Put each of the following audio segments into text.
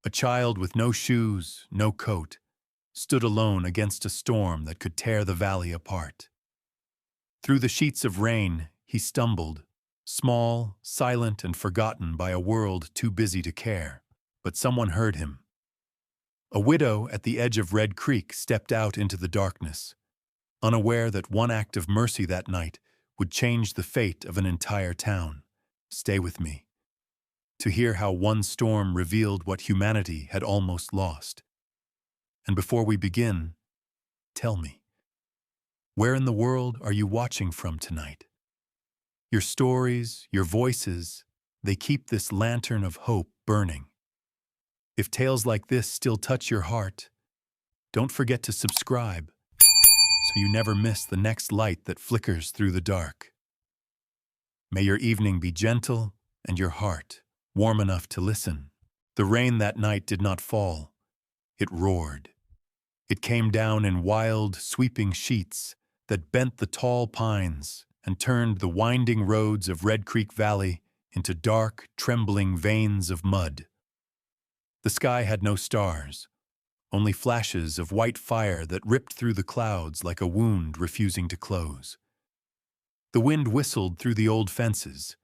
A child with no shoes, no coat, stood alone against a storm that could tear the valley apart. Through the sheets of rain, he stumbled, small, silent, and forgotten by a world too busy to care. But someone heard him. A widow at the edge of Red Creek stepped out into the darkness, unaware that one act of mercy that night would change the fate of an entire town. Stay with me, to hear how one storm revealed what humanity had almost lost. And before we begin, tell me, where in the world are you watching from tonight? Your stories, your voices, they keep this lantern of hope burning. If tales like this still touch your heart, don't forget to subscribe so you never miss the next light that flickers through the dark. May your evening be gentle and your heart warm enough to listen. The rain that night did not fall. It roared. It came down in wild, sweeping sheets that bent the tall pines and turned the winding roads of Red Creek Valley into dark, trembling veins of mud. The sky had no stars, only flashes of white fire that ripped through the clouds like a wound refusing to close. The wind whistled through the old fences,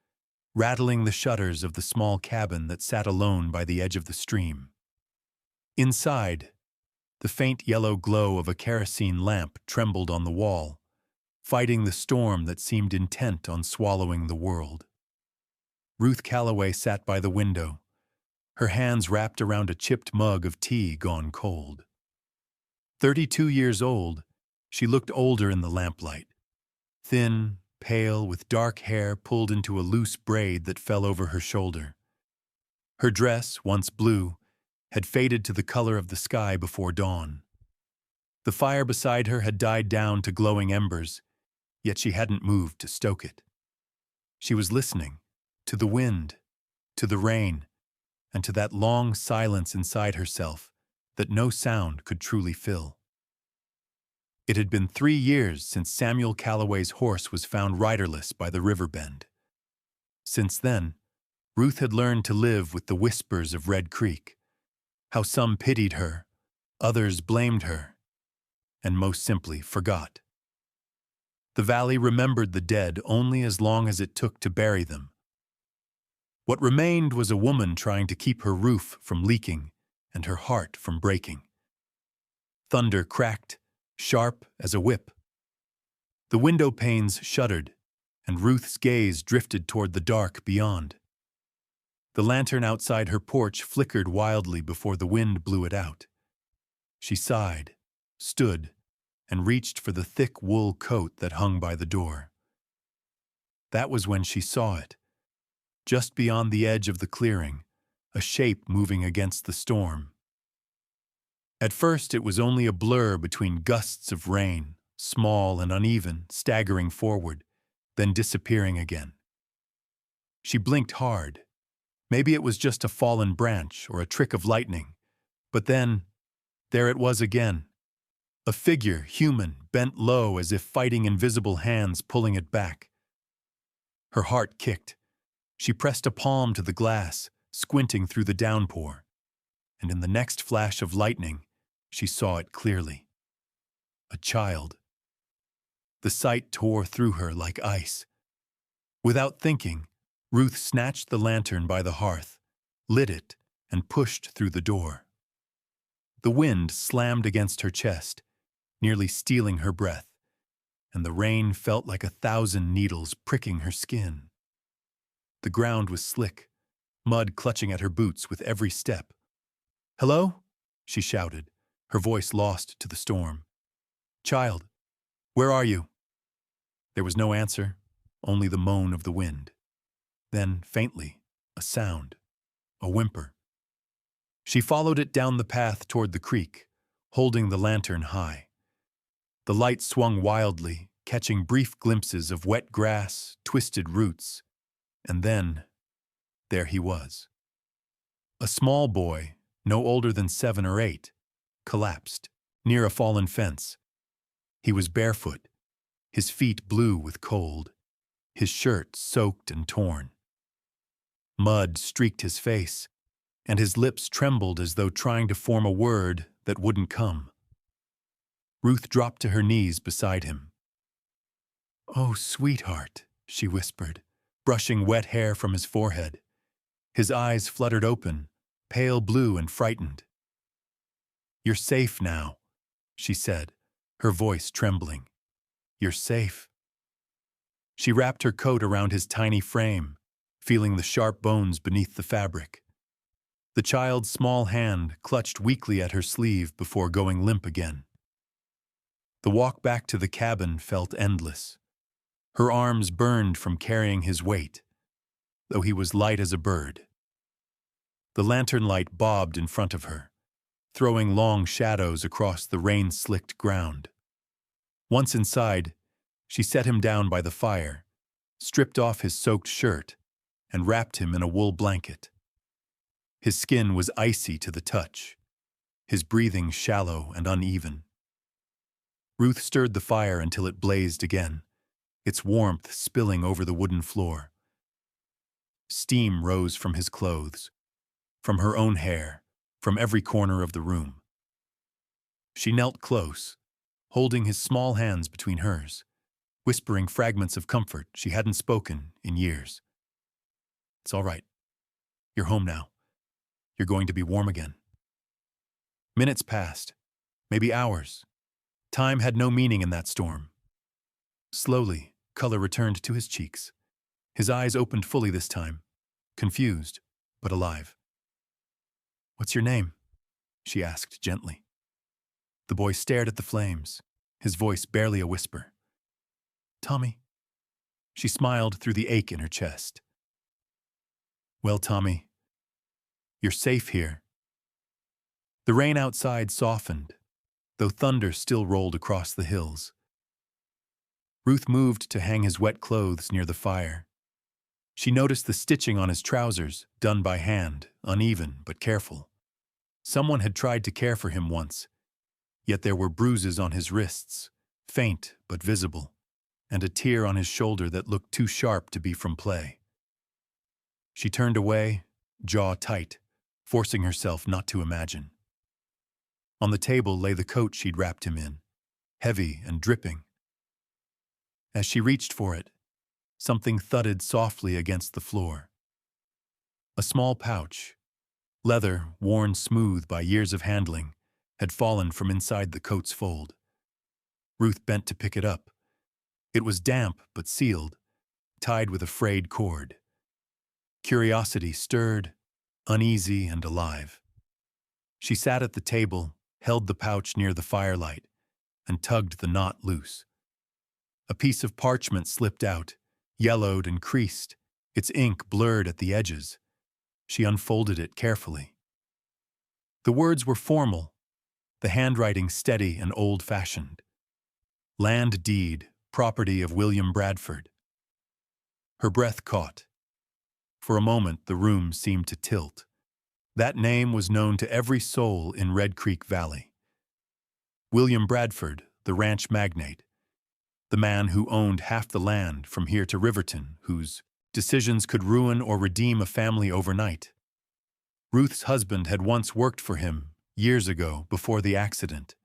rattling the shutters of the small cabin that sat alone by the edge of the stream. Inside, the faint yellow glow of a kerosene lamp trembled on the wall, fighting the storm that seemed intent on swallowing the world. Ruth Calloway sat by the window, her hands wrapped around a chipped mug of tea gone cold. 32 years old, she looked older in the lamplight, thin, pale, with dark hair pulled into a loose braid that fell over her shoulder. Her dress, once blue, had faded to the color of the sky before dawn. The fire beside her had died down to glowing embers, yet she hadn't moved to stoke it. She was listening to the wind, to the rain, and to that long silence inside herself that no sound could truly fill. It had been 3 years since Samuel Calloway's horse was found riderless by the river bend. Since then, Ruth had learned to live with the whispers of Red Creek, how some pitied her, others blamed her, and most simply forgot. The valley remembered the dead only as long as it took to bury them. What remained was a woman trying to keep her roof from leaking and her heart from breaking. Thunder cracked, sharp as a whip. The window panes shuddered, and Ruth's gaze drifted toward the dark beyond. The lantern outside her porch flickered wildly before the wind blew it out. She sighed, stood, and reached for the thick wool coat that hung by the door. That was when she saw it. Just beyond the edge of the clearing, a shape moving against the storm. At first it was only a blur between gusts of rain, small and uneven, staggering forward, then disappearing again. She blinked hard. Maybe it was just a fallen branch or a trick of lightning. But then, there it was again. A figure, human, bent low as if fighting invisible hands pulling it back. Her heart kicked. She pressed a palm to the glass, squinting through the downpour. And in the next flash of lightning, she saw it clearly. A child. The sight tore through her like ice. Without thinking, Ruth snatched the lantern by the hearth, lit it, and pushed through the door. The wind slammed against her chest, nearly stealing her breath, and the rain felt like 1,000 needles pricking her skin. The ground was slick, mud clutching at her boots with every step. "Hello?" she shouted, her voice lost to the storm. "Child, where are you?" There was no answer, only the moan of the wind. Then, faintly, a sound, a whimper. She followed it down the path toward the creek, holding the lantern high. The light swung wildly, catching brief glimpses of wet grass, twisted roots, and then, there he was. A small boy, no older than 7 or 8, collapsed, near a fallen fence. He was barefoot, his feet blue with cold, his shirt soaked and torn. Mud streaked his face, and his lips trembled as though trying to form a word that wouldn't come. Ruth dropped to her knees beside him. "Oh, sweetheart," she whispered, brushing wet hair from his forehead. His eyes fluttered open, pale blue and frightened. "You're safe now," she said, her voice trembling. "You're safe." She wrapped her coat around his tiny frame, feeling the sharp bones beneath the fabric. The child's small hand clutched weakly at her sleeve before going limp again. The walk back to the cabin felt endless. Her arms burned from carrying his weight, though he was light as a bird. The lantern light bobbed in front of her, throwing long shadows across the rain-slicked ground. Once inside, she set him down by the fire, stripped off his soaked shirt, and wrapped him in a wool blanket. His skin was icy to the touch, his breathing shallow and uneven. Ruth stirred the fire until it blazed again, its warmth spilling over the wooden floor. Steam rose from his clothes, from her own hair, from every corner of the room. She knelt close, holding his small hands between hers, whispering fragments of comfort she hadn't spoken in years. "It's all right. You're home now. You're going to be warm again." Minutes passed, maybe hours. Time had no meaning in that storm. Slowly, color returned to his cheeks. His eyes opened fully this time, confused, but alive. "What's your name?" she asked gently. The boy stared at the flames, his voice barely a whisper. "Tommy." She smiled through the ache in her chest. "Well, Tommy, you're safe here." The rain outside softened, though thunder still rolled across the hills. Ruth moved to hang his wet clothes near the fire. She noticed the stitching on his trousers, done by hand, uneven but careful. Someone had tried to care for him once, yet there were bruises on his wrists, faint but visible, and a tear on his shoulder that looked too sharp to be from play. She turned away, jaw tight, forcing herself not to imagine. On the table lay the coat she'd wrapped him in, heavy and dripping. As she reached for it, something thudded softly against the floor. A small pouch, leather worn smooth by years of handling, had fallen from inside the coat's fold. Ruth bent to pick it up. It was damp but sealed, tied with a frayed cord. Curiosity stirred, uneasy and alive. She sat at the table, held the pouch near the firelight, and tugged the knot loose. A piece of parchment slipped out, yellowed and creased, its ink blurred at the edges. She unfolded it carefully. The words were formal, the handwriting steady and old-fashioned. Land deed, property of William Bradford. Her breath caught. For a moment, the room seemed to tilt. That name was known to every soul in Red Creek Valley. William Bradford, the ranch magnate, the man who owned half the land from here to Riverton, whose decisions could ruin or redeem a family overnight. Ruth's husband had once worked for him, years ago, before the accident,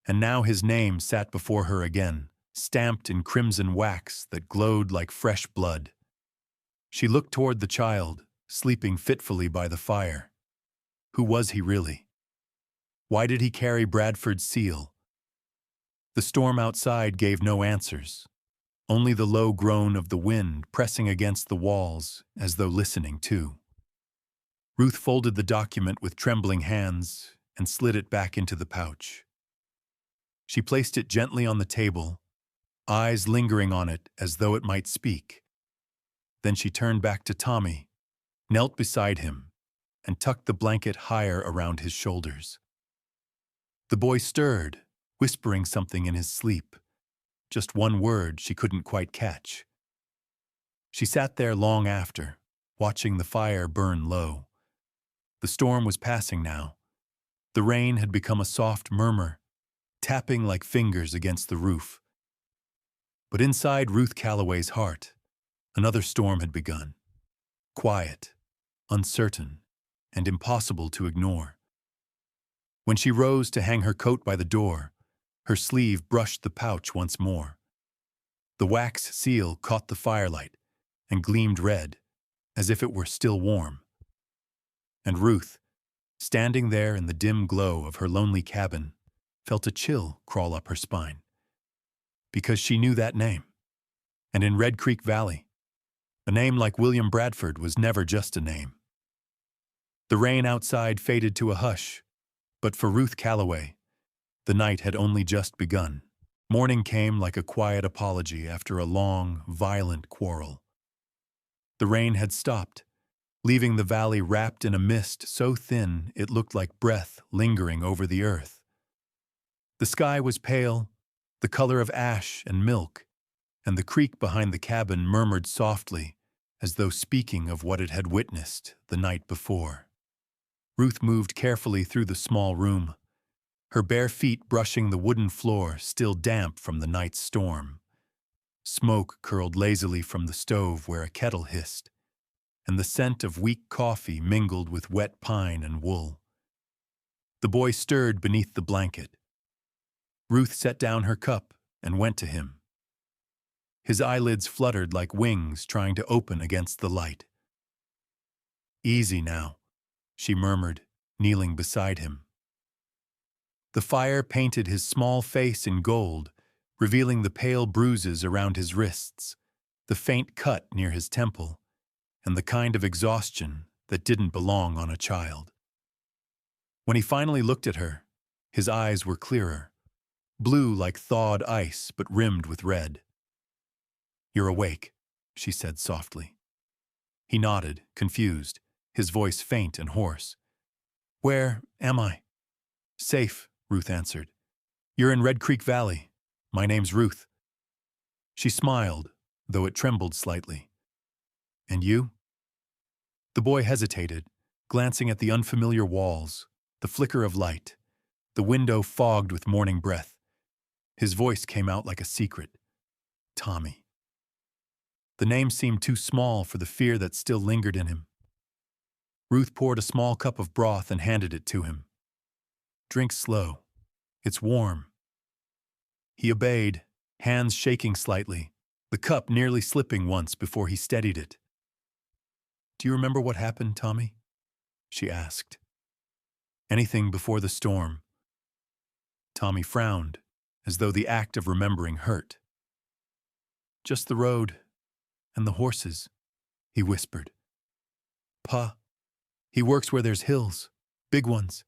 and now his name sat before her again, stamped in crimson wax that glowed like fresh blood. She looked toward the child, sleeping fitfully by the fire. Who was he really? Why did he carry Bradford's seal? The storm outside gave no answers, only the low groan of the wind pressing against the walls as though listening too. Ruth folded the document with trembling hands and slid it back into the pouch. She placed it gently on the table, eyes lingering on it as though it might speak. Then she turned back to Tommy, knelt beside him, and tucked the blanket higher around his shoulders. The boy stirred, whispering something in his sleep, just one word she couldn't quite catch. She sat there long after, watching the fire burn low. The storm was passing now. The rain had become a soft murmur, tapping like fingers against the roof. But inside Ruth Calloway's heart, another storm had begun. Quiet, uncertain, and impossible to ignore. When she rose to hang her coat by the door, her sleeve brushed the pouch once more. The wax seal caught the firelight and gleamed red, as if it were still warm. And Ruth, standing there in the dim glow of her lonely cabin, felt a chill crawl up her spine. Because she knew that name. And in Red Creek Valley, a name like William Bradford was never just a name. The rain outside faded to a hush, but for Ruth Calloway, the night had only just begun. Morning came like a quiet apology after a long, violent quarrel. The rain had stopped, leaving the valley wrapped in a mist so thin it looked like breath lingering over the earth. The sky was pale, the color of ash and milk, and the creek behind the cabin murmured softly, as though speaking of what it had witnessed the night before. Ruth moved carefully through the small room, her bare feet brushing the wooden floor still damp from the night's storm. Smoke curled lazily from the stove where a kettle hissed, and the scent of weak coffee mingled with wet pine and wool. The boy stirred beneath the blanket. Ruth set down her cup and went to him. His eyelids fluttered like wings trying to open against the light. "Easy now," she murmured, kneeling beside him. The fire painted his small face in gold, revealing the pale bruises around his wrists, the faint cut near his temple, and the kind of exhaustion that didn't belong on a child. When he finally looked at her, his eyes were clearer, blue like thawed ice but rimmed with red. "You're awake," she said softly. He nodded, confused, his voice faint and hoarse. "Where am I?" "Safe," Ruth answered. "You're in Red Creek Valley. My name's Ruth." She smiled, though it trembled slightly. "And you?" The boy hesitated, glancing at the unfamiliar walls, the flicker of light, the window fogged with morning breath. His voice came out like a secret. "Tommy." The name seemed too small for the fear that still lingered in him. Ruth poured a small cup of broth and handed it to him. "Drink slow. It's warm." He obeyed, hands shaking slightly, the cup nearly slipping once before he steadied it. "Do you remember what happened, Tommy?" she asked. "Anything before the storm?" Tommy frowned, as though the act of remembering hurt. "Just the road and the horses," he whispered. "Pa, he works where there's hills, big ones,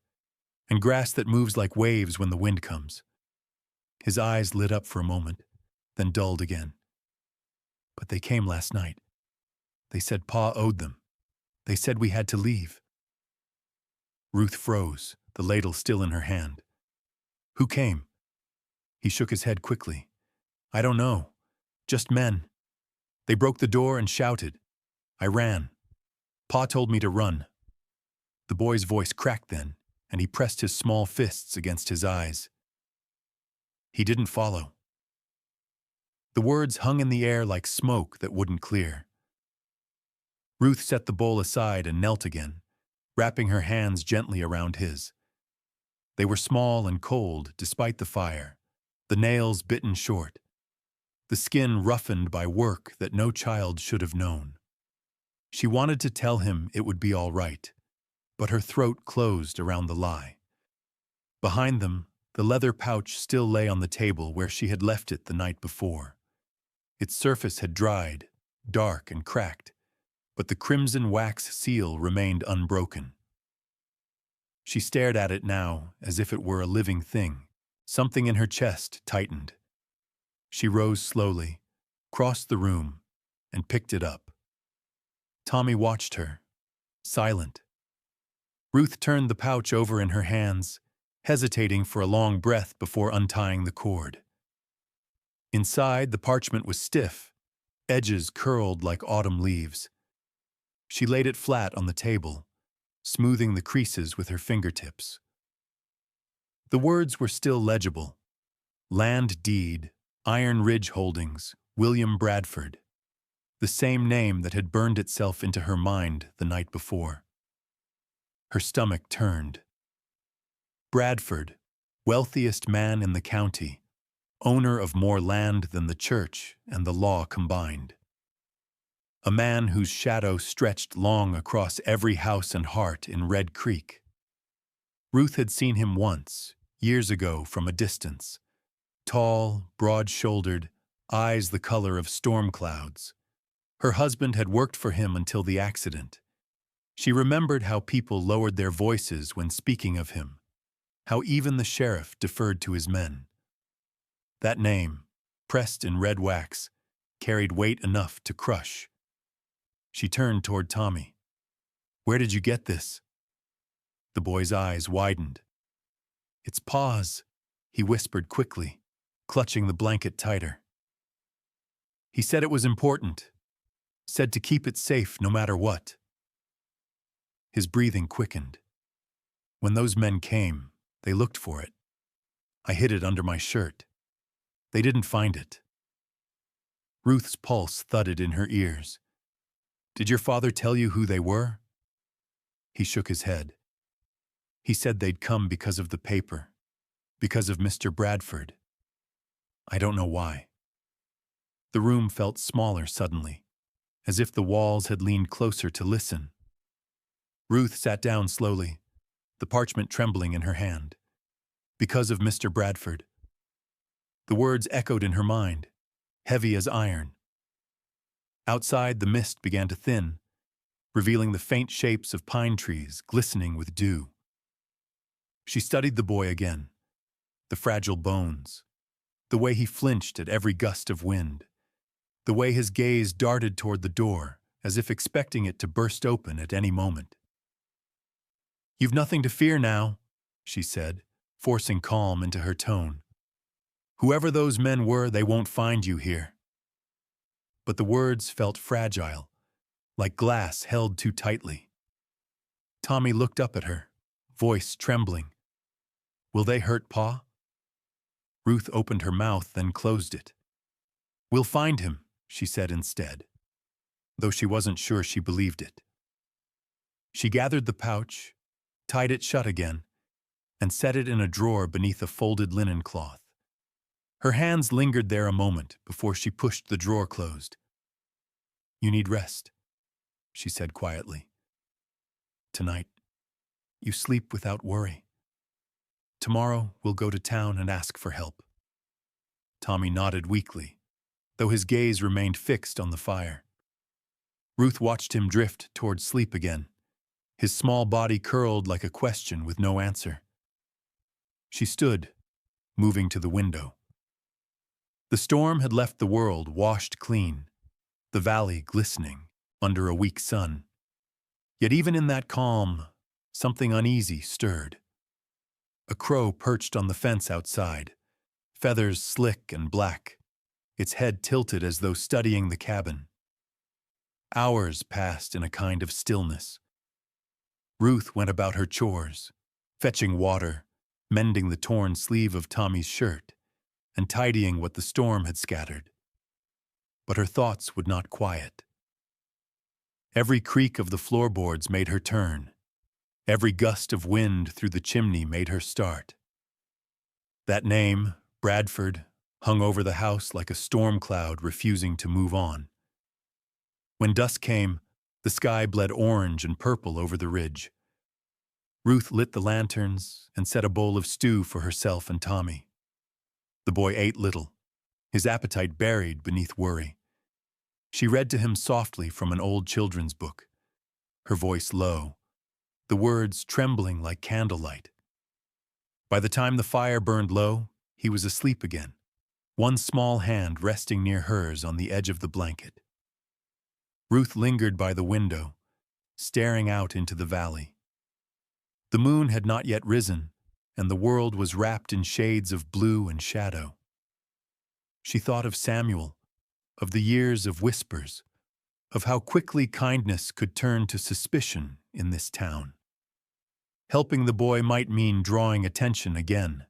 and grass that moves like waves when the wind comes." His eyes lit up for a moment, then dulled again. "But they came last night. They said Pa owed them. They said we had to leave." Ruth froze, the ladle still in her hand. "Who came?" He shook his head quickly. "I don't know. Just men. They broke the door and shouted. I ran. Pa told me to run." The boy's voice cracked then, and he pressed his small fists against his eyes. "He didn't follow." The words hung in the air like smoke that wouldn't clear. Ruth set the bowl aside and knelt again, wrapping her hands gently around his. They were small and cold despite the fire, the nails bitten short, the skin roughened by work that no child should have known. She wanted to tell him it would be all right, but her throat closed around the lie. Behind them, the leather pouch still lay on the table where she had left it the night before. Its surface had dried, dark and cracked, but the crimson wax seal remained unbroken. She stared at it now as if it were a living thing. Something in her chest tightened. She rose slowly, crossed the room, and picked it up. Tommy watched her, silent. Ruth turned the pouch over in her hands, hesitating for a long breath before untying the cord. Inside, the parchment was stiff, edges curled like autumn leaves. She laid it flat on the table, smoothing the creases with her fingertips. The words were still legible. Land deed, Iron Ridge Holdings, William Bradford. The same name that had burned itself into her mind the night before. Her stomach turned. Bradford, wealthiest man in the county, owner of more land than the church and the law combined. A man whose shadow stretched long across every house and heart in Red Creek. Ruth had seen him once, years ago from a distance. Tall, broad-shouldered, eyes the color of storm clouds. Her husband had worked for him until the accident. She remembered how people lowered their voices when speaking of him, how even the sheriff deferred to his men. That name, pressed in red wax, carried weight enough to crush. She turned toward Tommy. "Where did you get this?" The boy's eyes widened. "It's Pa's," he whispered quickly, clutching the blanket tighter. "He said it was important, said to keep it safe no matter what." His breathing quickened. "When those men came, they looked for it. I hid it under my shirt. They didn't find it." Ruth's pulse thudded in her ears. "Did your father tell you who they were?" He shook his head. "He said they'd come because of the paper, because of Mr. Bradford. I don't know why." The room felt smaller suddenly, as if the walls had leaned closer to listen. Ruth sat down slowly, the parchment trembling in her hand. "Because of Mr. Bradford." The words echoed in her mind, heavy as iron. Outside, the mist began to thin, revealing the faint shapes of pine trees glistening with dew. She studied the boy again, the fragile bones, the way he flinched at every gust of wind, the way his gaze darted toward the door, as if expecting it to burst open at any moment. "You've nothing to fear now," she said, forcing calm into her tone. "Whoever those men were, they won't find you here." But the words felt fragile, like glass held too tightly. Tommy looked up at her, voice trembling. "Will they hurt Pa?" Ruth opened her mouth, then closed it. "We'll find him," she said instead, though she wasn't sure she believed it. She gathered the pouch, tied it shut again, and set it in a drawer beneath a folded linen cloth. Her hands lingered there a moment before she pushed the drawer closed. "You need rest," she said quietly. "Tonight, you sleep without worry. Tomorrow, we'll go to town and ask for help." Tommy nodded weakly, though his gaze remained fixed on the fire. Ruth watched him drift toward sleep again, his small body curled like a question with no answer. She stood, moving to the window. The storm had left the world washed clean, the valley glistening under a weak sun. Yet even in that calm, something uneasy stirred. A crow perched on the fence outside, feathers slick and black, its head tilted as though studying the cabin. Hours passed in a kind of stillness. Ruth went about her chores, fetching water, mending the torn sleeve of Tommy's shirt, and tidying what the storm had scattered. But her thoughts would not quiet. Every creak of the floorboards made her turn. Every gust of wind through the chimney made her start. That name, Bradford, hung over the house like a storm cloud refusing to move on. When dusk came, the sky bled orange and purple over the ridge. Ruth lit the lanterns and set a bowl of stew for herself and Tommy. The boy ate little, his appetite buried beneath worry. She read to him softly from an old children's book, her voice low, the words trembling like candlelight. By the time the fire burned low, he was asleep again, one small hand resting near hers on the edge of the blanket. Ruth lingered by the window, staring out into the valley. The moon had not yet risen, and the world was wrapped in shades of blue and shadow. She thought of Samuel, of the years of whispers, of how quickly kindness could turn to suspicion in this town. Helping the boy might mean drawing attention again,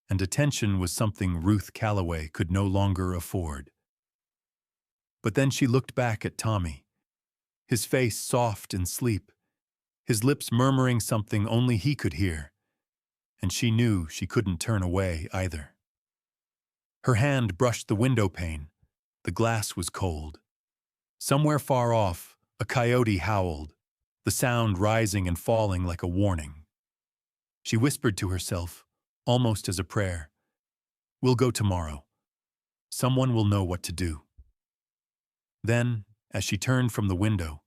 and attention was something Ruth Calloway could no longer afford. But then she looked back at Tommy, his face soft in sleep, his lips murmuring something only he could hear, and she knew she couldn't turn away either. Her hand brushed the window pane. The glass was cold. Somewhere far off, a coyote howled, the sound rising and falling like a warning. She whispered to herself, almost as a prayer, "We'll go tomorrow. Someone will know what to do." Then, as she turned from the window,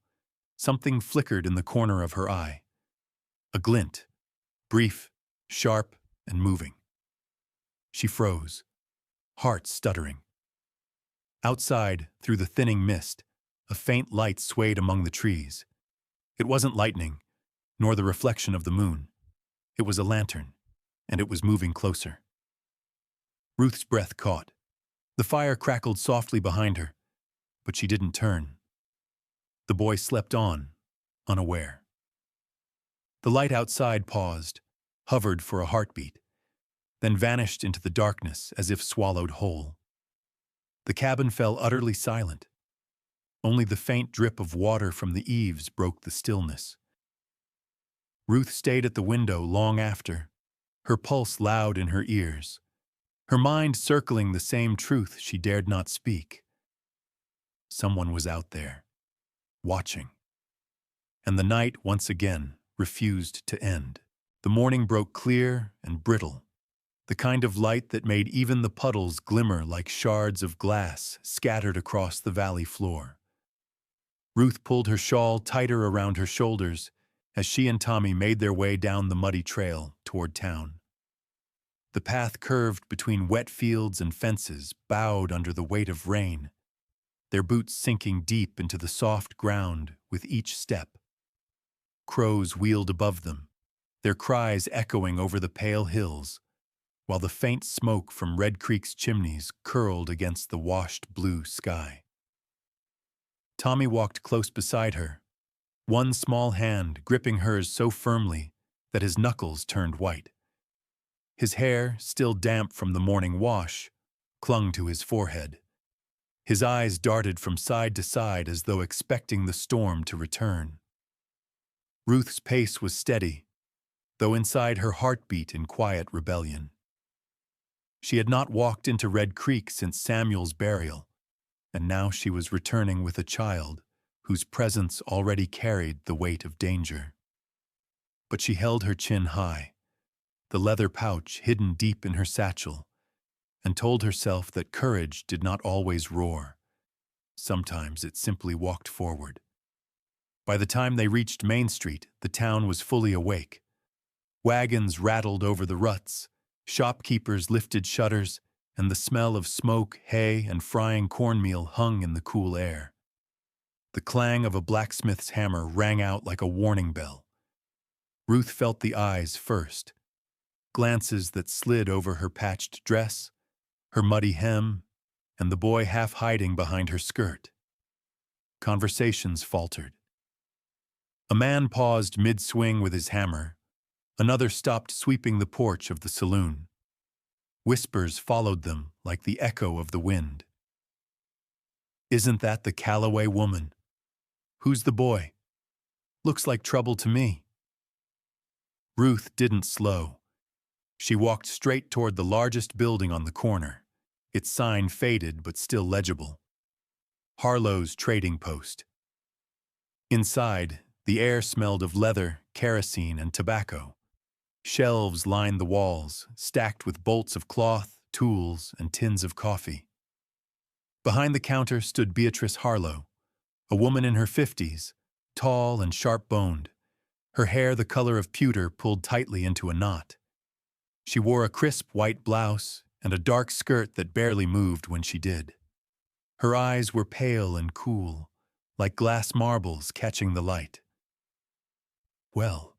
something flickered in the corner of her eye. A glint, brief, sharp, and moving. She froze, heart stuttering. Outside, through the thinning mist, a faint light swayed among the trees. It wasn't lightning, nor the reflection of the moon. It was a lantern, and it was moving closer. Ruth's breath caught. The fire crackled softly behind her, but she didn't turn. The boy slept on, unaware. The light outside paused, hovered for a heartbeat, then vanished into the darkness as if swallowed whole. The cabin fell utterly silent. Only the faint drip of water from the eaves broke the stillness. Ruth stayed at the window long after, her pulse loud in her ears, her mind circling the same truth she dared not speak. Someone was out there, watching. And the night, once again, refused to end. The morning broke clear and brittle, the kind of light that made even the puddles glimmer like shards of glass scattered across the valley floor. Ruth pulled her shawl tighter around her shoulders as she and Tommy made their way down the muddy trail toward town. The path curved between wet fields and fences, bowed under the weight of rain, their boots sinking deep into the soft ground with each step. Crows wheeled above them, their cries echoing over the pale hills, while the faint smoke from Red Creek's chimneys curled against the washed blue sky. Tommy walked close beside her, one small hand gripping hers so firmly that his knuckles turned white. His hair, still damp from the morning wash, clung to his forehead. His eyes darted from side to side as though expecting the storm to return. Ruth's pace was steady, though inside her heart beat in quiet rebellion. She had not walked into Red Creek since Samuel's burial, and now she was returning with a child whose presence already carried the weight of danger. But she held her chin high, the leather pouch hidden deep in her satchel, and told herself that courage did not always roar. Sometimes it simply walked forward. By the time they reached Main Street, the town was fully awake. Wagons rattled over the ruts, shopkeepers lifted shutters, and the smell of smoke, hay, and frying cornmeal hung in the cool air. The clang of a blacksmith's hammer rang out like a warning bell. Ruth felt the eyes first, glances that slid over her patched dress, her muddy hem, and the boy half hiding behind her skirt. Conversations faltered. A man paused mid-swing with his hammer. Another stopped sweeping the porch of the saloon. Whispers followed them like the echo of the wind. "Isn't that the Calloway woman? Who's the boy? Looks like trouble to me." Ruth didn't slow. She walked straight toward the largest building on the corner, its sign faded but still legible. Harlow's Trading Post. Inside, the air smelled of leather, kerosene, and tobacco. Shelves lined the walls, stacked with bolts of cloth, tools, and tins of coffee. Behind the counter stood Beatrice Harlow, a woman in her 50s, tall and sharp-boned, her hair the color of pewter pulled tightly into a knot. She wore a crisp white blouse and a dark skirt that barely moved when she did. Her eyes were pale and cool, like glass marbles catching the light. "Well,"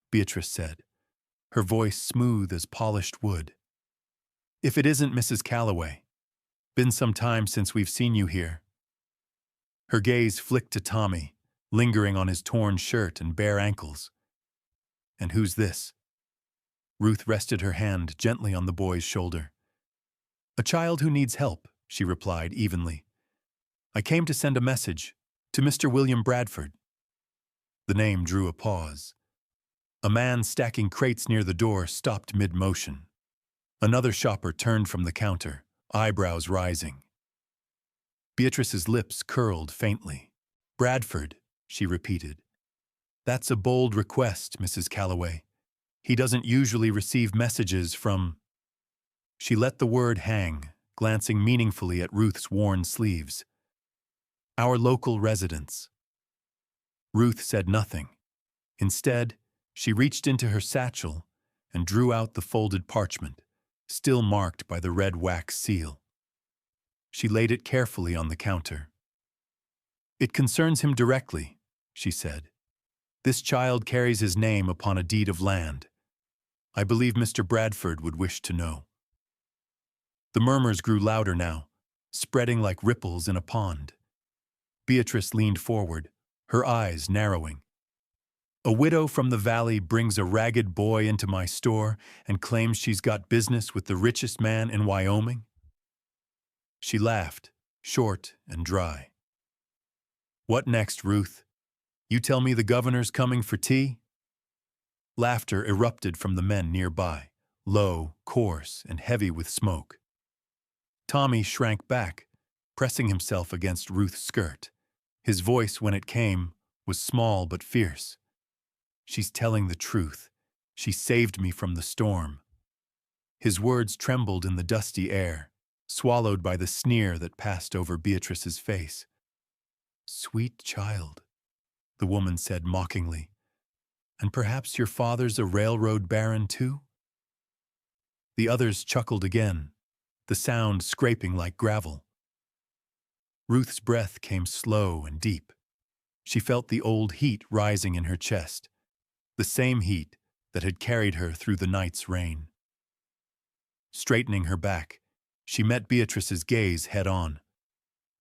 Beatrice said, her voice smooth as polished wood. "If it isn't Mrs. Calloway. Been some time since we've seen you here." Her gaze flicked to Tommy, lingering on his torn shirt and bare ankles. "And who's this?" Ruth rested her hand gently on the boy's shoulder. "A child who needs help," she replied evenly. "I came to send a message to Mr. William Bradford." The name drew a pause. A man stacking crates near the door stopped mid-motion. Another shopper turned from the counter, eyebrows rising. Beatrice's lips curled faintly. "Bradford," she repeated. "That's a bold request, Mrs. Calloway. He doesn't usually receive messages from—" She let the word hang, glancing meaningfully at Ruth's worn sleeves. "Our local residents." Ruth said nothing. Instead, she reached into her satchel and drew out the folded parchment, still marked by the red wax seal. She laid it carefully on the counter. "It concerns him directly," she said. "This child carries his name upon a deed of land. I believe Mr. Bradford would wish to know." The murmurs grew louder now, spreading like ripples in a pond. Beatrice leaned forward, her eyes narrowing. "A widow from the valley brings a ragged boy into my store and claims she's got business with the richest man in Wyoming?" She laughed, short and dry. "What next, Ruth? You tell me the governor's coming for tea?" Laughter erupted from the men nearby, low, coarse, and heavy with smoke. Tommy shrank back, pressing himself against Ruth's skirt. His voice, when it came, was small but fierce. "She's telling the truth. She saved me from the storm." His words trembled in the dusty air, swallowed by the sneer that passed over Beatrice's face. "Sweet child," the woman said mockingly. "And perhaps your father's a railroad baron too?" The others chuckled again, the sound scraping like gravel. Ruth's breath came slow and deep. She felt the old heat rising in her chest, the same heat that had carried her through the night's rain. Straightening her back, she met Beatrice's gaze head-on.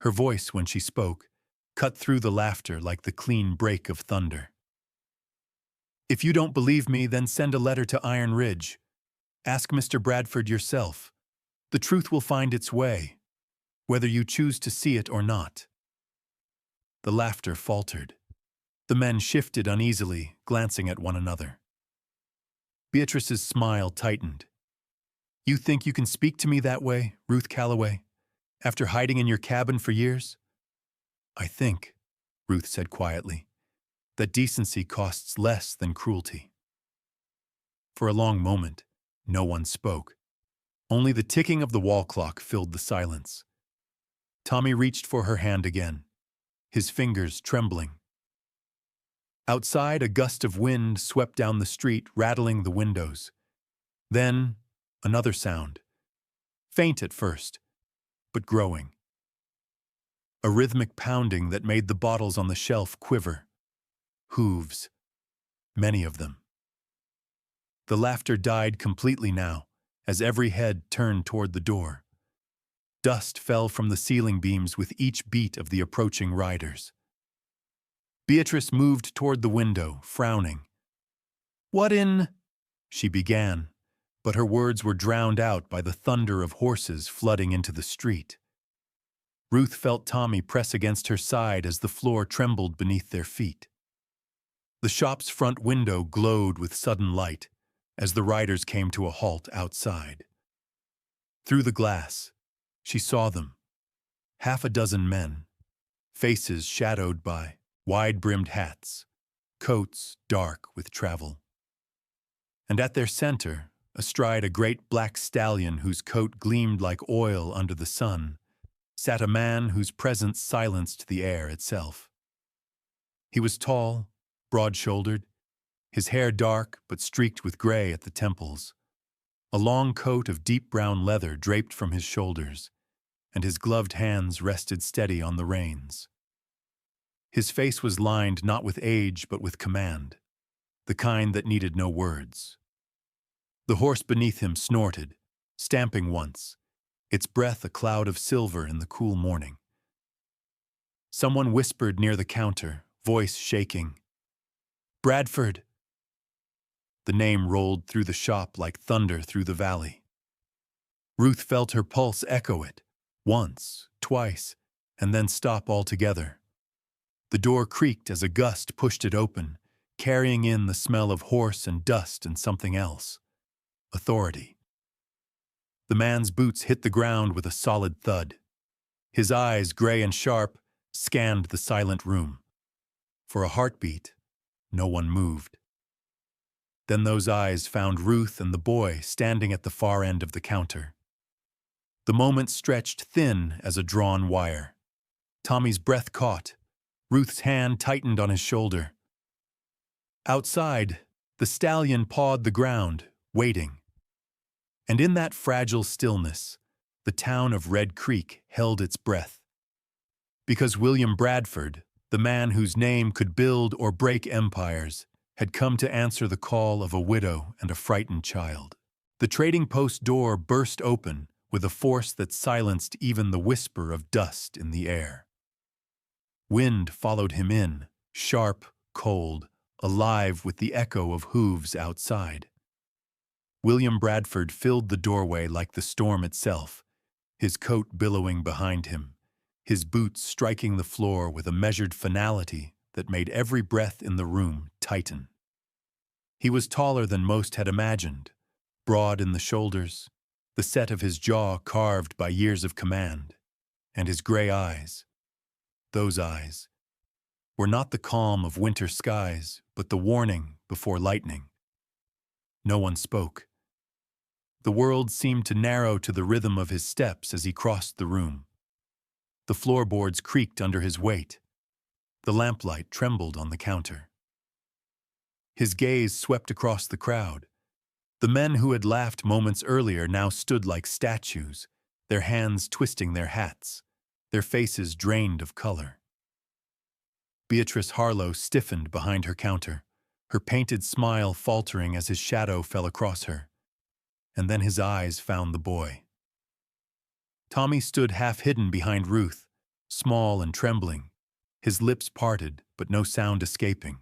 Her voice, when she spoke, cut through the laughter like the clean break of thunder. "If you don't believe me, then send a letter to Iron Ridge. Ask Mr. Bradford yourself. The truth will find its way, whether you choose to see it or not." The laughter faltered. The men shifted uneasily, glancing at one another. Beatrice's smile tightened. "You think you can speak to me that way, Ruth Calloway, after hiding in your cabin for years?" "I think," Ruth said quietly, "that decency costs less than cruelty." For a long moment, no one spoke. Only the ticking of the wall clock filled the silence. Tommy reached for her hand again, his fingers trembling. Outside, a gust of wind swept down the street, rattling the windows. Then, another sound, faint at first, but growing. A rhythmic pounding that made the bottles on the shelf quiver. Hooves, many of them. The laughter died completely now, as every head turned toward the door. Dust fell from the ceiling beams with each beat of the approaching riders. Beatrice moved toward the window, frowning. "What in—" she began, but her words were drowned out by the thunder of horses flooding into the street. Ruth felt Tommy press against her side as the floor trembled beneath their feet. The shop's front window glowed with sudden light as the riders came to a halt outside. Through the glass, she saw them, half a dozen men, faces shadowed by wide-brimmed hats, coats dark with travel. And at their center, astride a great black stallion whose coat gleamed like oil under the sun, sat a man whose presence silenced the air itself. He was tall, broad-shouldered, his hair dark but streaked with gray at the temples, a long coat of deep brown leather draped from his shoulders, and his gloved hands rested steady on the reins. His face was lined not with age but with command, the kind that needed no words. The horse beneath him snorted, stamping once, its breath a cloud of silver in the cool morning. Someone whispered near the counter, voice shaking, "Bradford!" The name rolled through the shop like thunder through the valley. Ruth felt her pulse echo it, once, twice, and then stop altogether. The door creaked as a gust pushed it open, carrying in the smell of horse and dust and something else. Authority. The man's boots hit the ground with a solid thud. His eyes, gray and sharp, scanned the silent room. For a heartbeat, no one moved. Then those eyes found Ruth and the boy standing at the far end of the counter. The moment stretched thin as a drawn wire. Tommy's breath caught. Ruth's hand tightened on his shoulder. Outside, the stallion pawed the ground, waiting. And in that fragile stillness, the town of Red Creek held its breath. Because William Bradford, the man whose name could build or break empires, had come to answer the call of a widow and a frightened child. The trading post door burst open with a force that silenced even the whisper of dust in the air. Wind followed him in, sharp, cold, alive with the echo of hooves outside. William Bradford filled the doorway like the storm itself, his coat billowing behind him, his boots striking the floor with a measured finality that made every breath in the room tighten. He was taller than most had imagined, broad in the shoulders, the set of his jaw carved by years of command, and his gray eyes. Those eyes were not the calm of winter skies, but the warning before lightning. No one spoke. The world seemed to narrow to the rhythm of his steps as he crossed the room. The floorboards creaked under his weight. The lamplight trembled on the counter. His gaze swept across the crowd. The men who had laughed moments earlier now stood like statues, their hands twisting their hats, their faces drained of color. Beatrice Harlow stiffened behind her counter, her painted smile faltering as his shadow fell across her. And then his eyes found the boy. Tommy stood half-hidden behind Ruth, small and trembling, his lips parted but no sound escaping.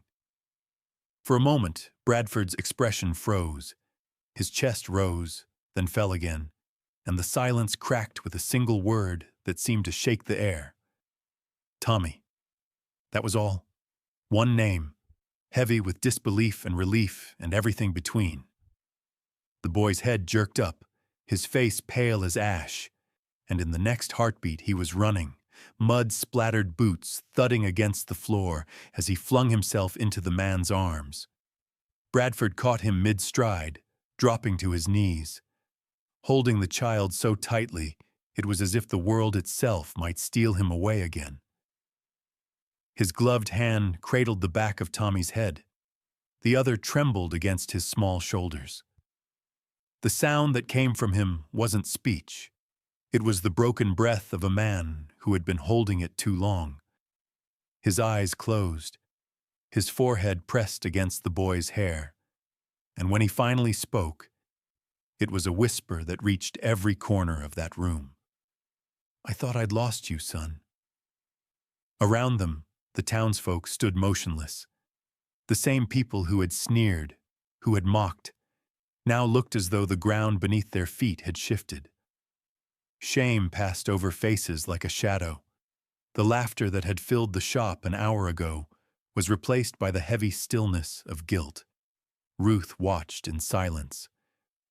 For a moment, Bradford's expression froze. His chest rose, then fell again, and the silence cracked with a single word that seemed to shake the air. Tommy. That was all. One name, heavy with disbelief and relief and everything between. The boy's head jerked up, his face pale as ash, and in the next heartbeat he was running, mud-splattered boots thudding against the floor as he flung himself into the man's arms. Bradford caught him mid-stride, dropping to his knees. Holding the child so tightly, it was as if the world itself might steal him away again. His gloved hand cradled the back of Tommy's head. The other trembled against his small shoulders. The sound that came from him wasn't speech. It was the broken breath of a man who had been holding it too long. His eyes closed, his forehead pressed against the boy's hair, and when he finally spoke, it was a whisper that reached every corner of that room. I thought I'd lost you, son. Around them, the townsfolk stood motionless. The same people who had sneered, who had mocked, now looked as though the ground beneath their feet had shifted. Shame passed over faces like a shadow. The laughter that had filled the shop an hour ago was replaced by the heavy stillness of guilt. Ruth watched in silence.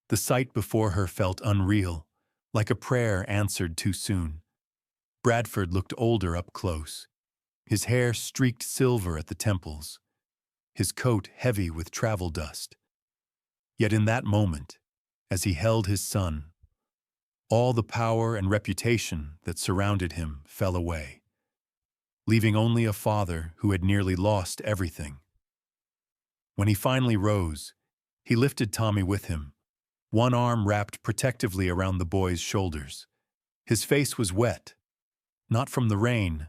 The sight before her felt unreal, like a prayer answered too soon. Bradford looked older up close, his hair streaked silver at the temples, his coat heavy with travel dust. Yet in that moment, as he held his son, all the power and reputation that surrounded him fell away, leaving only a father who had nearly lost everything. When he finally rose, he lifted Tommy with him, one arm wrapped protectively around the boy's shoulders. His face was wet, not from the rain,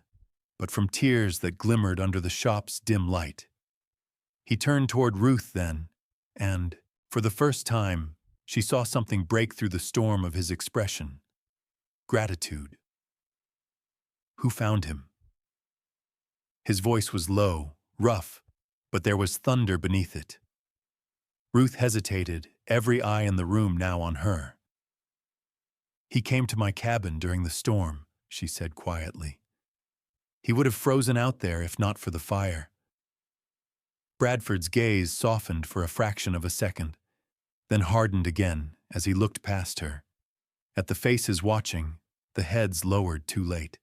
but from tears that glimmered under the shop's dim light. He turned toward Ruth then, and, for the first time, she saw something break through the storm of his expression. Gratitude. Who found him? His voice was low, rough, but there was thunder beneath it. Ruth hesitated, every eye in the room now on her. He came to my cabin during the storm, she said quietly. He would have frozen out there if not for the fire. Bradford's gaze softened for a fraction of a second, then hardened again as he looked past her. At the faces watching, the heads lowered too late.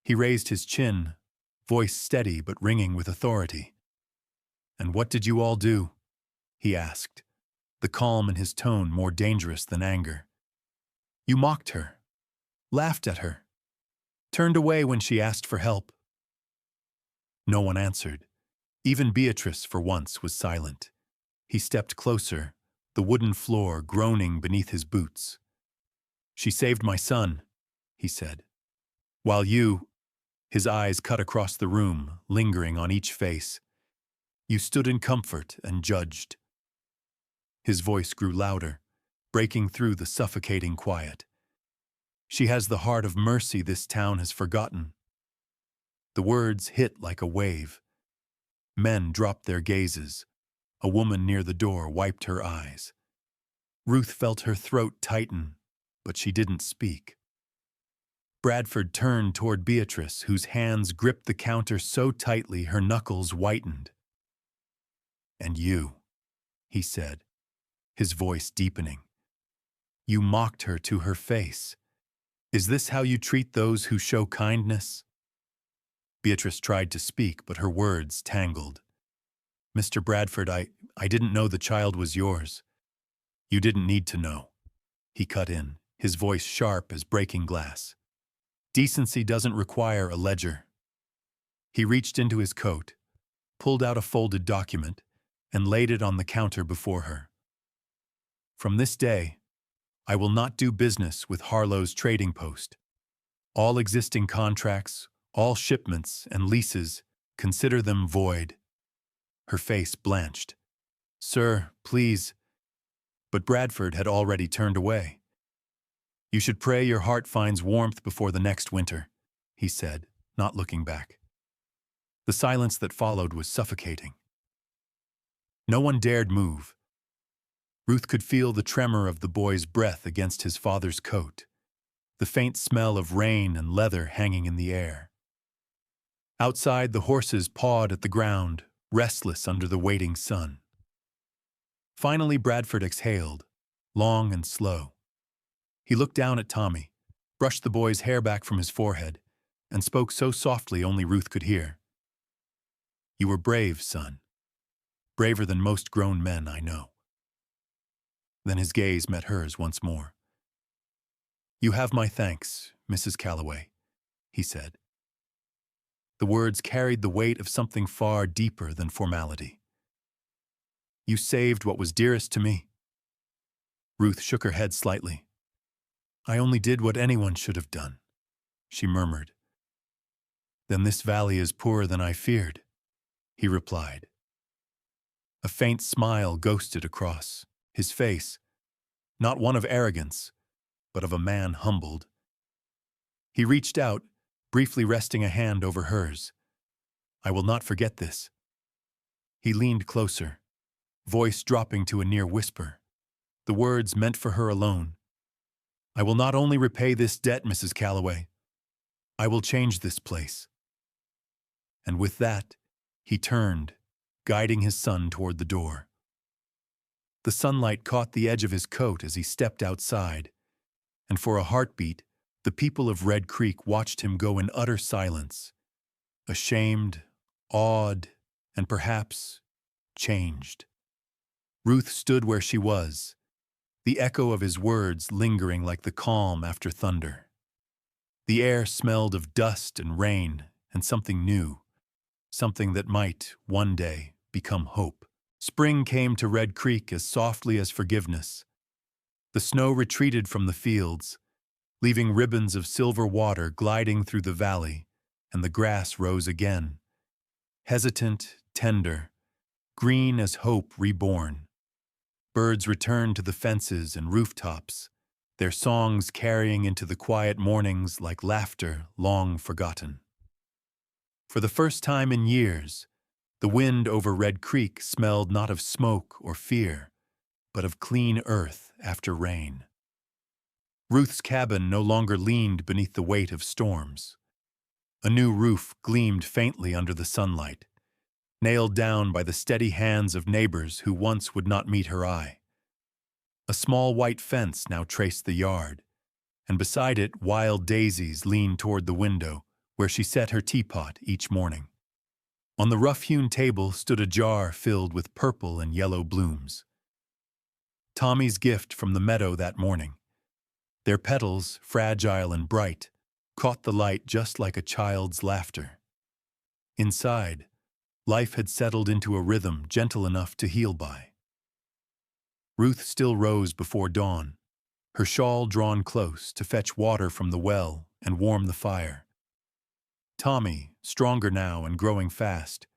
He raised his chin, voice steady but ringing with authority. "And what did you all do?" he asked, the calm in his tone more dangerous than anger. "You mocked her, laughed at her, turned away when she asked for help." No one answered. Even Beatrice, for once, was silent. He stepped closer, the wooden floor groaning beneath his boots. "She saved my son," he said. "While you—" his eyes cut across the room, lingering on each face. "You stood in comfort and judged." His voice grew louder, breaking through the suffocating quiet. "She has the heart of mercy this town has forgotten." The words hit like a wave. Men dropped their gazes. A woman near the door wiped her eyes. Ruth felt her throat tighten, but she didn't speak. Bradford turned toward Beatrice, whose hands gripped the counter so tightly her knuckles whitened. "And you," he said, his voice deepening. "You mocked her to her face. Is this how you treat those who show kindness?" Beatrice tried to speak, but her words tangled. "Mr. Bradford, I didn't know the child was yours." "You didn't need to know," he cut in, his voice sharp as breaking glass. "Decency doesn't require a ledger." He reached into his coat, pulled out a folded document, and laid it on the counter before her. "From this day, I will not do business with Harlow's trading post. All existing contracts, all shipments and leases, consider them void." Her face blanched. "Sir, please." But Bradford had already turned away. "You should pray your heart finds warmth before the next winter," he said, not looking back. The silence that followed was suffocating. No one dared move. Ruth could feel the tremor of the boy's breath against his father's coat, the faint smell of rain and leather hanging in the air. Outside, the horses pawed at the ground, restless under the waiting sun. Finally, Bradford exhaled, long and slow. He looked down at Tommy, brushed the boy's hair back from his forehead, and spoke so softly only Ruth could hear. "You were brave, son. Braver than most grown men I know." Then his gaze met hers once more. "You have my thanks, Mrs. Calloway," he said. The words carried the weight of something far deeper than formality. "You saved what was dearest to me." Ruth shook her head slightly. "I only did what anyone should have done," she murmured. "Then this valley is poorer than I feared," he replied. A faint smile ghosted across his face, not one of arrogance, but of a man humbled. He reached out, briefly resting a hand over hers. "I will not forget this." He leaned closer, voice dropping to a near whisper, the words meant for her alone. "I will not only repay this debt, Mrs. Calloway. I will change this place." And with that, he turned, guiding his son toward the door. The sunlight caught the edge of his coat as he stepped outside, and for a heartbeat, the people of Red Creek watched him go in utter silence, ashamed, awed, and perhaps changed. Ruth stood where she was, the echo of his words lingering like the calm after thunder. The air smelled of dust and rain and something new, something that might, one day, become hope. Spring came to Red Creek as softly as forgiveness. The snow retreated from the fields, leaving ribbons of silver water gliding through the valley, and the grass rose again, hesitant, tender, green as hope reborn. Birds returned to the fences and rooftops, their songs carrying into the quiet mornings like laughter long forgotten. For the first time in years, the wind over Red Creek smelled not of smoke or fear, but of clean earth after rain. Ruth's cabin no longer leaned beneath the weight of storms. A new roof gleamed faintly under the sunlight, nailed down by the steady hands of neighbors who once would not meet her eye. A small white fence now traced the yard, and beside it wild daisies leaned toward the window where she set her teapot each morning. On the rough-hewn table stood a jar filled with purple and yellow blooms. Tommy's gift from the meadow that morning. Their petals, fragile and bright, caught the light just like a child's laughter. Inside, life had settled into a rhythm gentle enough to heal by. Ruth still rose before dawn, her shawl drawn close to fetch water from the well and warm the fire. Tommy, stronger now and growing fast,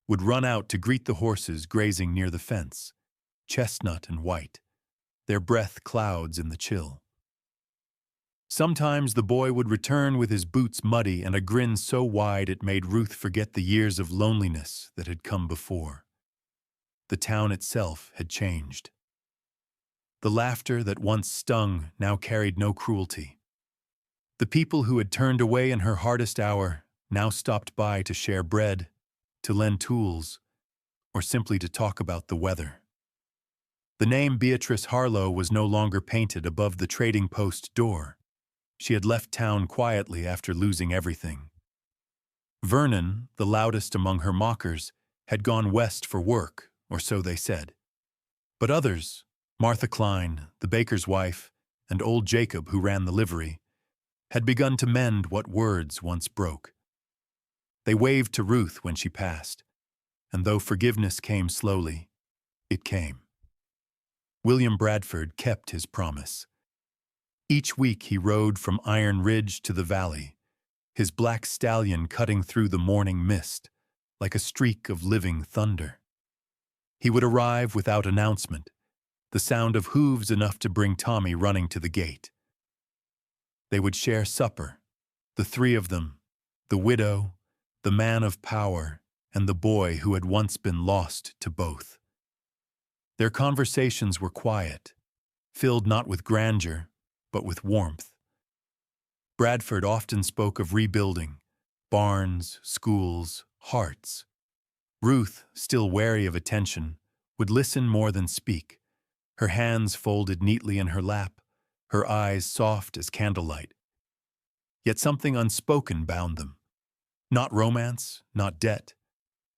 would run out to greet the horses grazing near the fence, chestnut and white, their breath clouds in the chill. Sometimes the boy would return with his boots muddy and a grin so wide it made Ruth forget the years of loneliness that had come before. The town itself had changed. The laughter that once stung now carried no cruelty. The people who had turned away in her hardest hour now stopped by to share bread, to lend tools, or simply to talk about the weather. The name Beatrice Harlow was no longer painted above the trading post door. She had left town quietly after losing everything. Vernon, the loudest among her mockers, had gone west for work, or so they said. But others, Martha Klein, the baker's wife, and old Jacob who ran the livery, had begun to mend what words once broke. They waved to Ruth when she passed, and though forgiveness came slowly, it came. William Bradford kept his promise. Each week he rode from Iron Ridge to the valley, his black stallion cutting through the morning mist like a streak of living thunder. He would arrive without announcement, the sound of hooves enough to bring Tommy running to the gate. They would share supper, the three of them, the widow, the man of power, and the boy who had once been lost to both. Their conversations were quiet, filled not with grandeur, but with warmth. Bradford often spoke of rebuilding, barns, schools, hearts. Ruth, still wary of attention, would listen more than speak, her hands folded neatly in her lap, her eyes soft as candlelight. Yet something unspoken bound them. Not romance, not debt,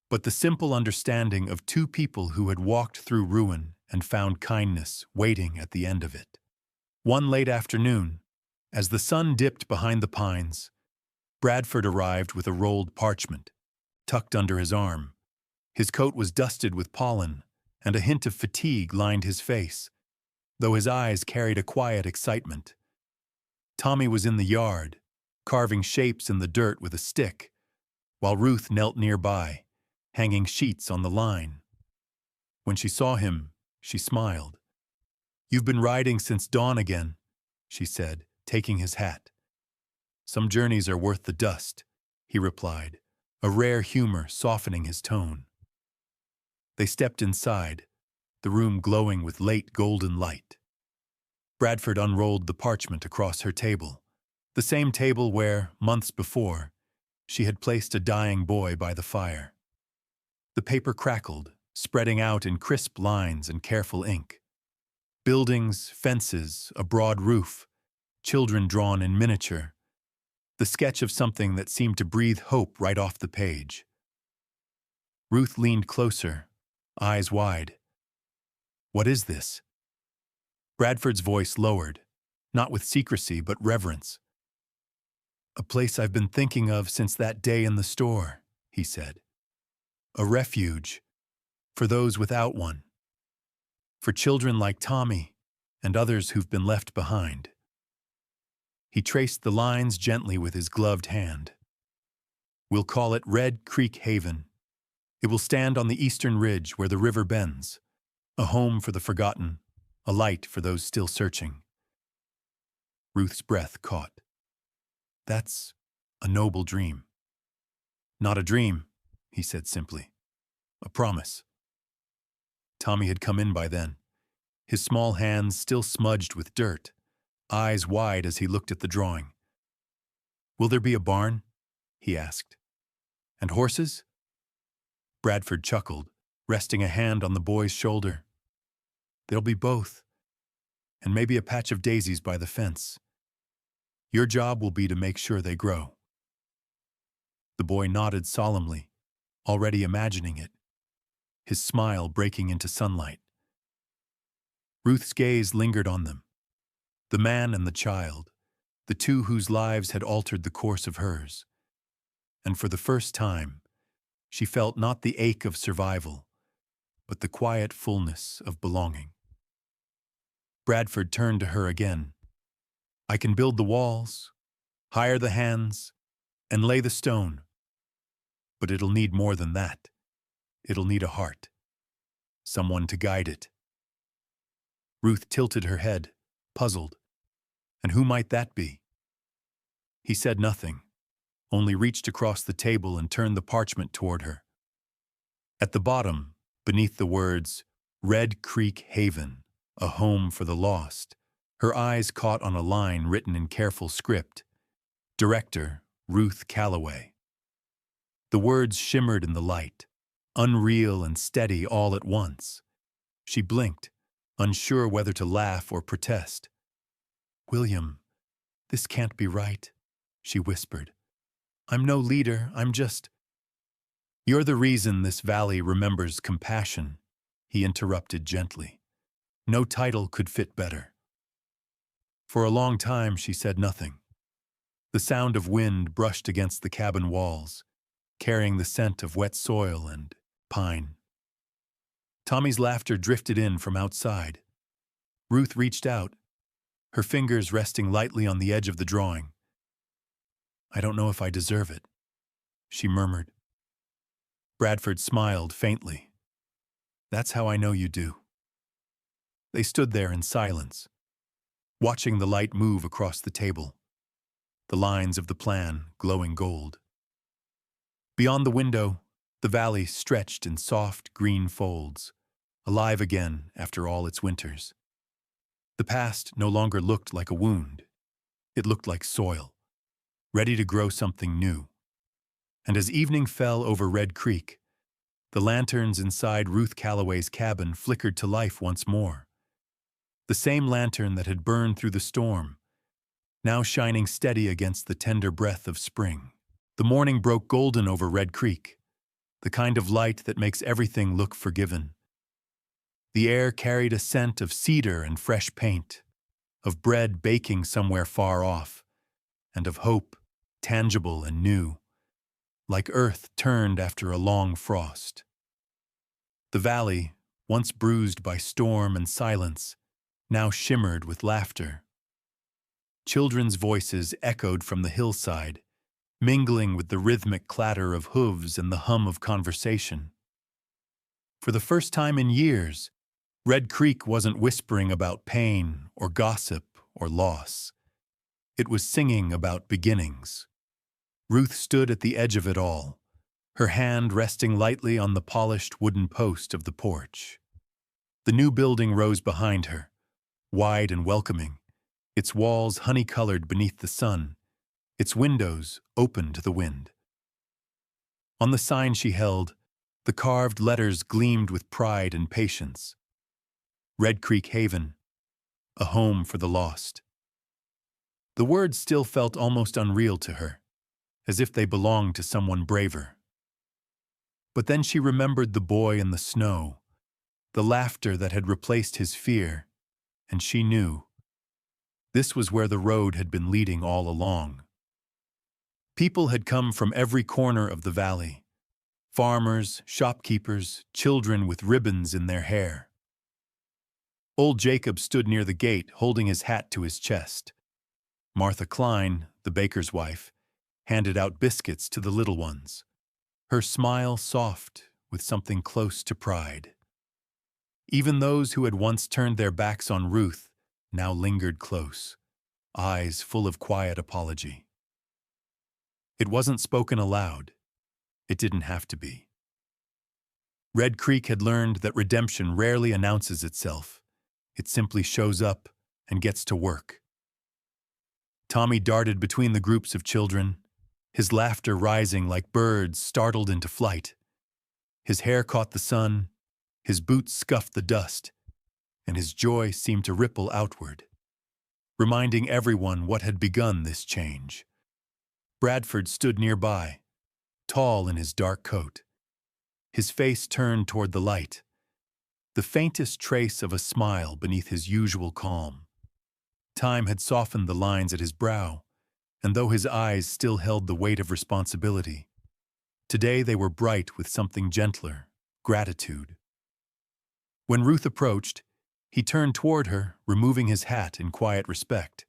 but the simple understanding of two people who had walked through ruin and found kindness waiting at the end of it. One late afternoon, as the sun dipped behind the pines, Bradford arrived with a rolled parchment, tucked under his arm. His coat was dusted with pollen, and a hint of fatigue lined his face, though his eyes carried a quiet excitement. Tommy was in the yard, carving shapes in the dirt with a stick, while Ruth knelt nearby, hanging sheets on the line. When she saw him, she smiled. "You've been riding since dawn again," she said, taking his hat. "Some journeys are worth the dust," he replied, a rare humor softening his tone. They stepped inside, the room glowing with late golden light. Bradford unrolled the parchment across her table, the same table where, months before, she had placed a dying boy by the fire. The paper crackled, spreading out in crisp lines and careful ink. Buildings, fences, a broad roof, children drawn in miniature. The sketch of something that seemed to breathe hope right off the page. Ruth leaned closer, eyes wide. "What is this?" Bradford's voice lowered, not with secrecy but reverence. "A place I've been thinking of since that day in the store," he said. "A refuge, for those without one. For children like Tommy and others who've been left behind." He traced the lines gently with his gloved hand. "We'll call it Red Creek Haven. It will stand on the eastern ridge where the river bends, a home for the forgotten, a light for those still searching." Ruth's breath caught. "That's a noble dream." "Not a dream," he said simply. "A promise." Tommy had come in by then, his small hands still smudged with dirt, eyes wide as he looked at the drawing. "Will there be a barn?" he asked. And horses? Bradford chuckled, resting a hand on the boy's shoulder. There'll be both, and maybe a patch of daisies by the fence. Your job will be to make sure they grow. The boy nodded solemnly, already imagining it, his smile breaking into sunlight. Ruth's gaze lingered on them, the man and the child, the two whose lives had altered the course of hers. And for the first time, she felt not the ache of survival, but the quiet fullness of belonging. Bradford turned to her again. I can build the walls, hire the hands, and lay the stone. But it'll need more than that. It'll need a heart, someone to guide it. Ruth tilted her head, puzzled. And who might that be? He said nothing, only reached across the table and turned the parchment toward her. At the bottom, beneath the words, Red Creek Haven, a home for the lost, her eyes caught on a line written in careful script. Director, Ruth Calloway. The words shimmered in the light, unreal and steady all at once. She blinked, unsure whether to laugh or protest. William, this can't be right, she whispered. I'm no leader, I'm just... You're the reason this valley remembers compassion, he interrupted gently. No title could fit better. For a long time she said nothing. The sound of wind brushed against the cabin walls, carrying the scent of wet soil and pine. Tommy's laughter drifted in from outside. Ruth reached out, her fingers resting lightly on the edge of the drawing. I don't know if I deserve it, she murmured. Bradford smiled faintly. That's how I know you do. They stood there in silence, watching the light move across the table, the lines of the plan glowing gold. Beyond the window, the valley stretched in soft green folds, alive again after all its winters. The past no longer looked like a wound. It looked like soil, ready to grow something new. And as evening fell over Red Creek, the lanterns inside Ruth Calloway's cabin flickered to life once more. The same lantern that had burned through the storm, now shining steady against the tender breath of spring. The morning broke golden over Red Creek, the kind of light that makes everything look forgiven. The air carried a scent of cedar and fresh paint, of bread baking somewhere far off, and of hope, tangible and new, like earth turned after a long frost. The valley, once bruised by storm and silence, now shimmered with laughter. Children's voices echoed from the hillside, mingling with the rhythmic clatter of hooves and the hum of conversation. For the first time in years, Red Creek wasn't whispering about pain or gossip or loss. It was singing about beginnings. Ruth stood at the edge of it all, her hand resting lightly on the polished wooden post of the porch. The new building rose behind her, wide and welcoming, its walls honey-colored beneath the sun, its windows open to the wind. On the sign she held, the carved letters gleamed with pride and patience. Red Creek Haven, a home for the lost. The words still felt almost unreal to her, as if they belonged to someone braver. But then she remembered the boy in the snow, the laughter that had replaced his fear, and she knew. This was where the road had been leading all along. People had come from every corner of the valley. Farmers, shopkeepers, children with ribbons in their hair. Old Jacob stood near the gate, holding his hat to his chest. Martha Klein, the baker's wife, handed out biscuits to the little ones, her smile soft with something close to pride. Even those who had once turned their backs on Ruth now lingered close, eyes full of quiet apology. It wasn't spoken aloud. It didn't have to be. Red Creek had learned that redemption rarely announces itself. It simply shows up and gets to work. Tommy darted between the groups of children, his laughter rising like birds startled into flight. His hair caught the sun, his boots scuffed the dust, and his joy seemed to ripple outward, reminding everyone what had begun this change. Bradford stood nearby, tall in his dark coat, his face turned toward the light, the faintest trace of a smile beneath his usual calm. Time had softened the lines at his brow, and though his eyes still held the weight of responsibility, today they were bright with something gentler, gratitude. When Ruth approached, he turned toward her, removing his hat in quiet respect.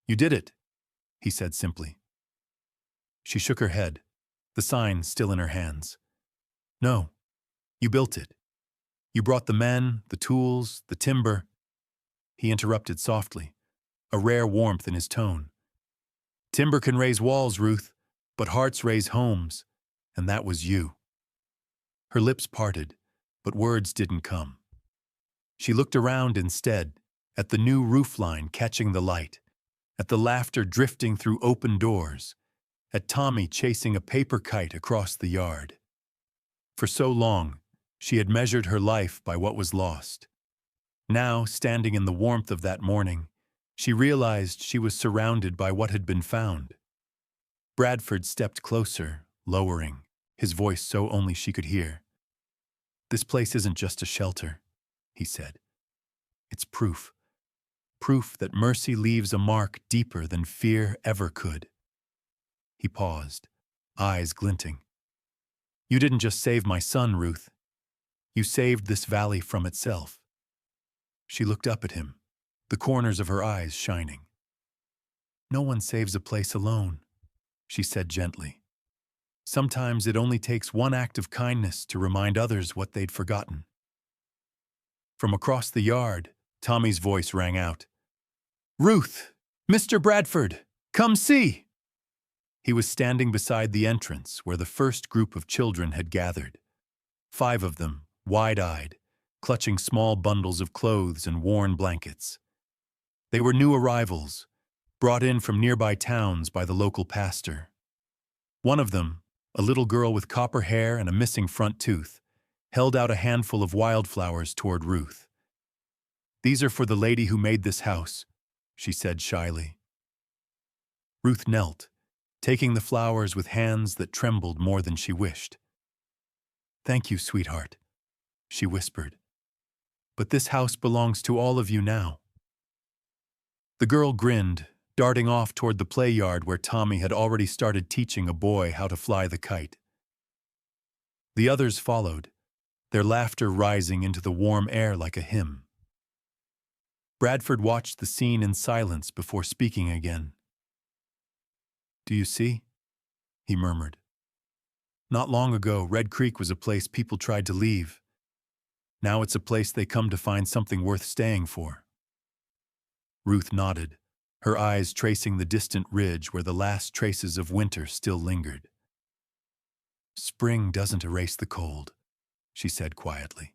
"You did it," he said simply. She shook her head, the sign still in her hands. "No, you built it. You brought the men, the tools, the timber." He interrupted softly, a rare warmth in his tone. "Timber can raise walls, Ruth, but hearts raise homes, and that was you." Her lips parted, but words didn't come. She looked around instead, at the new roofline catching the light, at the laughter drifting through open doors, at Tommy chasing a paper kite across the yard. For so long, she had measured her life by what was lost. Now, standing in the warmth of that morning, she realized she was surrounded by what had been found. Bradford stepped closer, lowering, his voice so only she could hear. "This place isn't just a shelter," he said. "It's proof. Proof that mercy leaves a mark deeper than fear ever could." He paused, eyes glinting. "You didn't just save my son, Ruth. You saved this valley from itself." She looked up at him, the corners of her eyes shining. "No one saves a place alone," she said gently. "Sometimes it only takes one act of kindness to remind others what they'd forgotten." From across the yard, Tommy's voice rang out. "Ruth! Mr. Bradford! Come see!" He was standing beside the entrance where the first group of children had gathered. 5 of them, wide-eyed, clutching small bundles of clothes and worn blankets. They were new arrivals, brought in from nearby towns by the local pastor. One of them, a little girl with copper hair and a missing front tooth, held out a handful of wildflowers toward Ruth. "These are for the lady who made this house," she said shyly. Ruth knelt, taking the flowers with hands that trembled more than she wished. "Thank you, sweetheart," she whispered. "But this house belongs to all of you now." The girl grinned, darting off toward the play yard where Tommy had already started teaching a boy how to fly the kite. The others followed, their laughter rising into the warm air like a hymn. Bradford watched the scene in silence before speaking again. "Do you see?" he murmured. "Not long ago, Red Creek was a place people tried to leave. Now it's a place they come to find something worth staying for." Ruth nodded, her eyes tracing the distant ridge where the last traces of winter still lingered. "Spring doesn't erase the cold," she said quietly.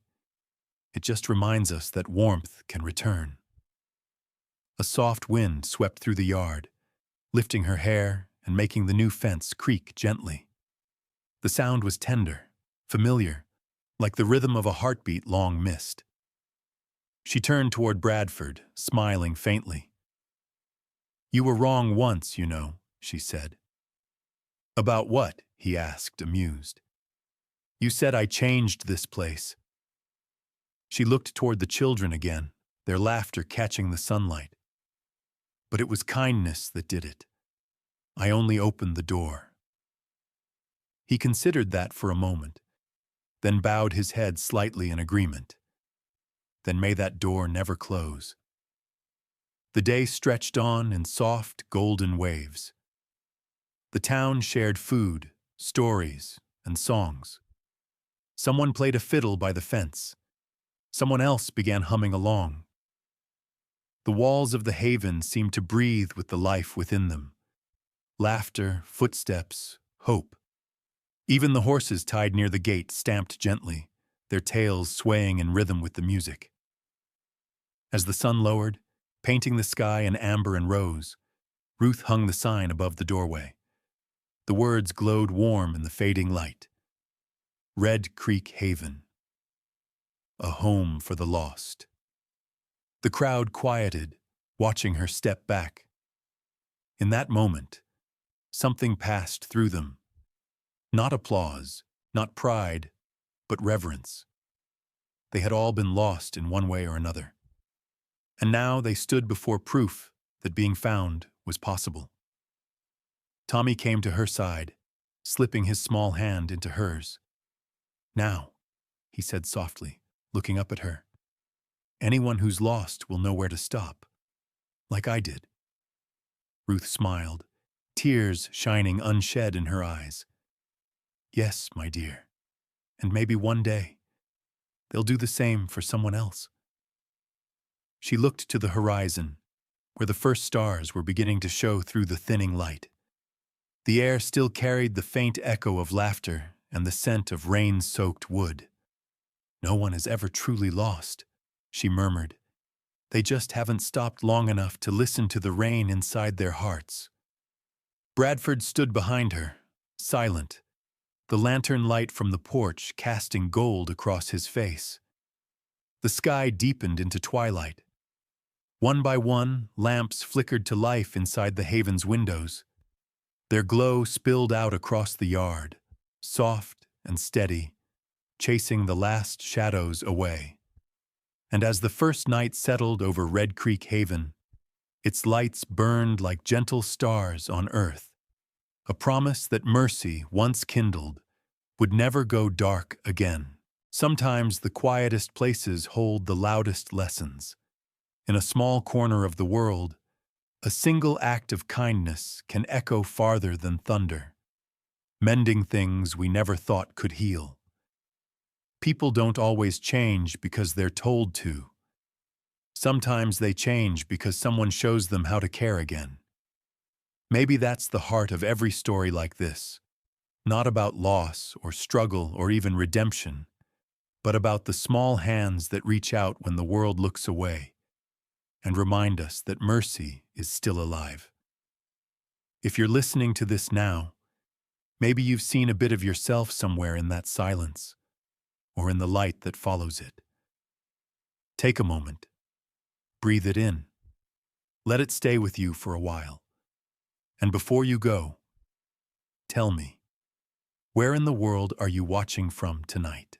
"It just reminds us that warmth can return." A soft wind swept through the yard, lifting her hair and making the new fence creak gently. The sound was tender, familiar, like the rhythm of a heartbeat long missed. She turned toward Bradford, smiling faintly. "You were wrong once, you know," she said. "About what?" he asked, amused. "You said I changed this place." She looked toward the children again, their laughter catching the sunlight. "But it was kindness that did it. I only opened the door." He considered that for a moment, then bowed his head slightly in agreement. Then may that door never close. The day stretched on in soft, golden waves. The town shared food, stories, and songs. Someone played a fiddle by the fence. Someone else began humming along. The walls of the haven seemed to breathe with the life within them. Laughter, footsteps, hope. Even the horses tied near the gate stamped gently, their tails swaying in rhythm with the music. As the sun lowered, painting the sky in amber and rose, Ruth hung the sign above the doorway. The words glowed warm in the fading light. Red Creek Haven. A home for the lost. The crowd quieted, watching her step back. In that moment, something passed through them. Not applause, not pride, but reverence. They had all been lost in one way or another. And now they stood before proof that being found was possible. Tommy came to her side, slipping his small hand into hers. "Now," he said softly, looking up at her. "Anyone who's lost will know where to stop, like I did." Ruth smiled, tears shining unshed in her eyes. "Yes, my dear, and maybe one day they'll do the same for someone else." She looked to the horizon, where the first stars were beginning to show through the thinning light. The air still carried the faint echo of laughter and the scent of rain-soaked wood. "No one is ever truly lost," she murmured. "They just haven't stopped long enough to listen to the rain inside their hearts." Bradford stood behind her, silent, the lantern light from the porch casting gold across his face. The sky deepened into twilight. One by one, lamps flickered to life inside the haven's windows. Their glow spilled out across the yard, soft and steady, chasing the last shadows away. And as the first night settled over Red Creek Haven, its lights burned like gentle stars on earth, a promise that mercy, once kindled, would never go dark again. Sometimes the quietest places hold the loudest lessons. In a small corner of the world, a single act of kindness can echo farther than thunder, mending things we never thought could heal. People don't always change because they're told to. Sometimes they change because someone shows them how to care again. Maybe that's the heart of every story like this, not about loss or struggle or even redemption, but about the small hands that reach out when the world looks away and remind us that mercy is still alive. If you're listening to this now, maybe you've seen a bit of yourself somewhere in that silence, or in the light that follows it. Take a moment. Breathe it in. Let it stay with you for a while. And before you go, tell me, where in the world are you watching from tonight?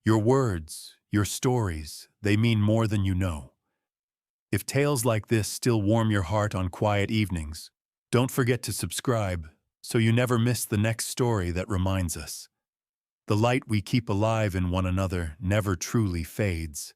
Your words, your stories, they mean more than you know. If tales like this still warm your heart on quiet evenings, don't forget to subscribe so you never miss the next story that reminds us. The light we keep alive in one another never truly fades.